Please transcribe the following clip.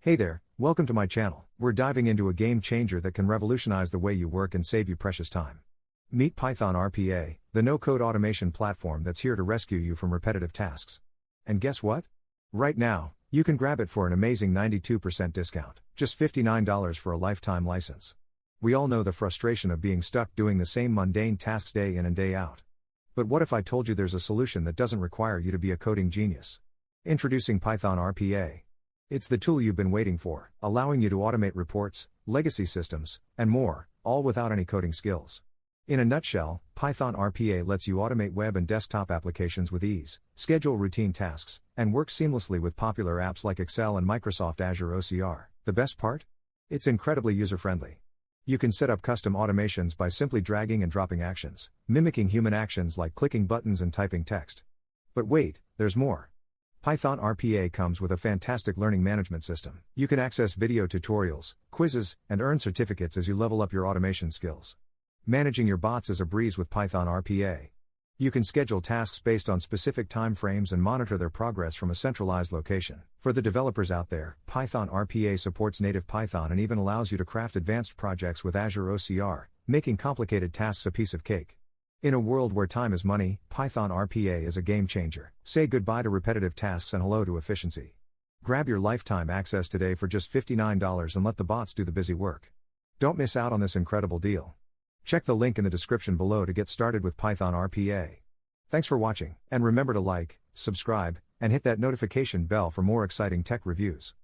Hey there, welcome to my channel. We're diving into a game changer that can revolutionize the way you work and save you precious time. Meet Python RPA, the no-code automation platform that's here to rescue you from repetitive tasks. And guess what? Right now, you can grab it for an amazing 92% discount, just $59 for a lifetime license. We all know the frustration of being stuck doing the same mundane tasks day in and day out. But what if I told you there's a solution that doesn't require you to be a coding genius? Introducing Python RPA. It's the tool you've been waiting for, allowing you to automate reports, legacy systems, and more, all without any coding skills. In a nutshell, Python RPA lets you automate web and desktop applications with ease, schedule routine tasks, and work seamlessly with popular apps like Excel and Microsoft Azure OCR. The best part? It's incredibly user-friendly. You can set up custom automations by simply dragging and dropping actions, mimicking human actions like clicking buttons and typing text. But wait, there's more. Python RPA comes with a fantastic learning management system. You can access video tutorials, quizzes, and earn certificates as you level up your automation skills. Managing your bots is a breeze with Python RPA. You can schedule tasks based on specific time frames and monitor their progress from a centralized location. For the developers out there, Python RPA supports native Python and even allows you to craft advanced projects with Azure OCR, making complicated tasks a piece of cake. In a world where time is money, Python RPA is a game changer. Say goodbye to repetitive tasks and hello to efficiency. Grab your lifetime access today for just $59 and let the bots do the busy work. Don't miss out on this incredible deal. Check the link in the description below to get started with Python RPA. Thanks for watching, and remember to like, subscribe, and hit that notification bell for more exciting tech reviews.